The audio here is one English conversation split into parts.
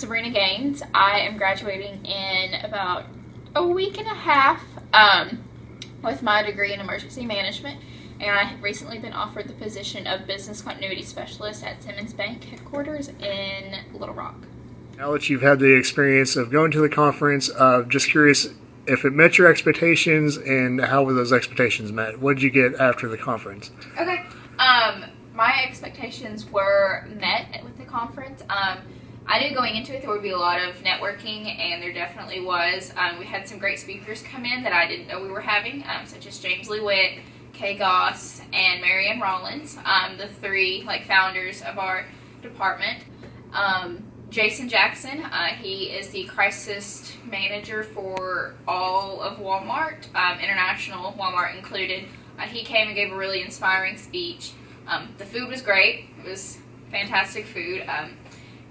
Sabrina Gaines. I am graduating in about a week and a half with my degree in emergency management, and I have recently been offered the position of business continuity specialist at Simmons Bank headquarters in Little Rock. Now that you've had the experience of going to the conference, just curious if it met your expectations and how were those expectations met? What did you get after the conference? Okay. My expectations were met with the conference. I knew going into it there would be a lot of networking, and there definitely was. We had some great speakers come in that I didn't know we were having, such as James Lee Witt, Kay Goss, and Marianne Rollins, the three founders of our department. Jason Jackson, he is the crisis manager for all of Walmart, International, Walmart included. He came and gave a really inspiring speech. The food was great. It was fantastic food.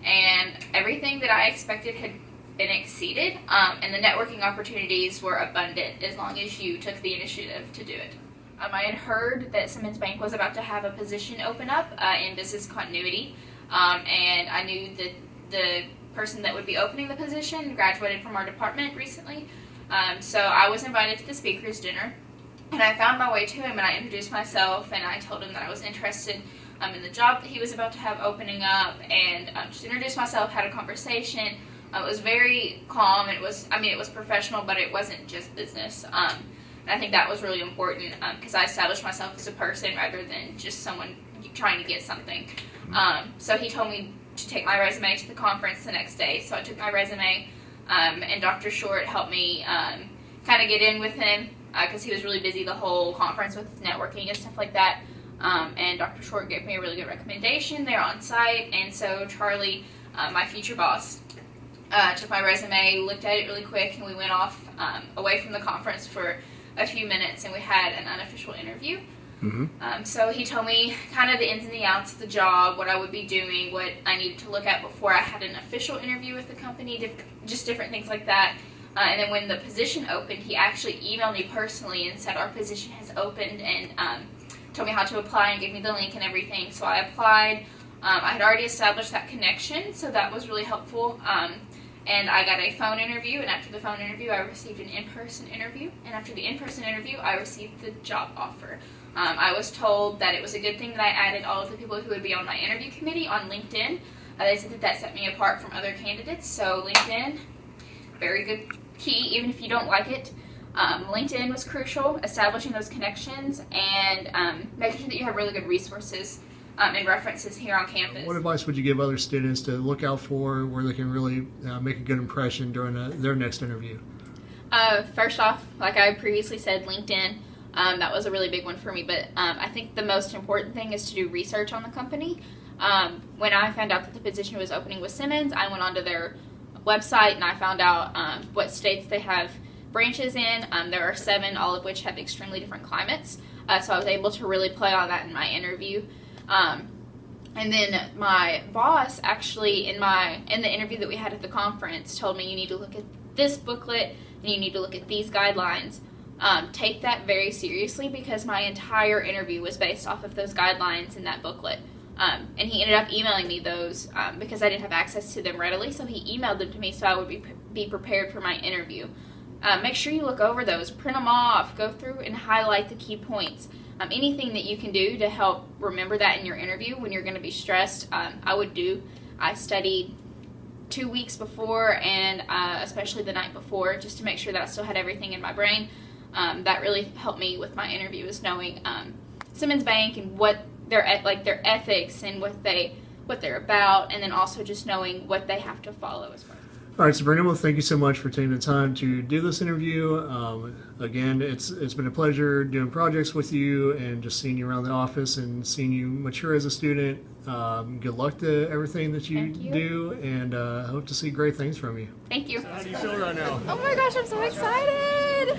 And everything that I expected had been exceeded. And the networking opportunities were abundant as long as you took the initiative to do it. I had heard that Simmons Bank was about to have a position open up in business continuity. And I knew that the person that would be opening the position graduated from our department recently. So I was invited to the speaker's dinner. And I found my way to him, and I introduced myself, and I told him that I was interested in the job that he was about to have opening up, and just introduced myself, had a conversation. It was very calm, and it was professional, but it wasn't just business. And I think that was really important because I established myself as a person rather than just someone trying to get something. So he told me to take my resume to the conference the next day, so I took my resume, and Dr. Short helped me kind of get in with him, because he was really busy the whole conference with networking and stuff like that. And Dr. Short gave me a really good recommendation there on site. And so Charlie, my future boss, took my resume, looked at it really quick, and we went off away from the conference for a few minutes, and we had an unofficial interview. Mm-hmm. So he told me kind of the ins and the outs of the job, what I would be doing, what I needed to look at before I had an official interview with the company, just different things like that. And then when the position opened, he actually emailed me personally and said our position has opened, and told me how to apply and gave me the link and everything. So I applied. I had already established that connection, so that was really helpful. And I got a phone interview, and after the phone interview, I received an in-person interview. And after the in-person interview, I received the job offer. I was told that it was a good thing that I added all of the people who would be on my interview committee on LinkedIn. They said that set me apart from other candidates. So LinkedIn, very good key, even if you don't like it. LinkedIn was crucial, establishing those connections and making sure that you have really good resources and references here on campus. What advice would you give other students to look out for where they can really make a good impression during their next interview? First off, like I previously said, LinkedIn. That was a really big one for me, but I think the most important thing is to do research on the company. When I found out that the position was opening with Simmons, I went onto their website and I found out what states they have branches in. There are 7, all of which have extremely different climates. So I was able to really play on that in my interview. And then my boss actually in the interview that we had at the conference told me, you need to look at this booklet and you need to look at these guidelines. Take that very seriously because my entire interview was based off of those guidelines in that booklet. And he ended up emailing me those because I didn't have access to them readily, so he emailed them to me so I would be prepared for my interview. Make sure you look over those, print them off, go through and highlight the key points. Anything that you can do to help remember that in your interview when you're going to be stressed, I would do. I studied 2 weeks before and especially the night before just to make sure that I still had everything in my brain. That really helped me with my interview, is knowing Simmons Bank and what their ethics and what they're about, and then also just knowing what they have to follow as far. All right, Sabrina, well, thank you so much for taking the time to do this interview. Again, it's been a pleasure doing projects with you and just seeing you around the office and seeing you mature as a student. Good luck to everything that you do, and I hope to see great things from you. Thank you. So how do you feel right now? Oh my gosh, I'm so excited!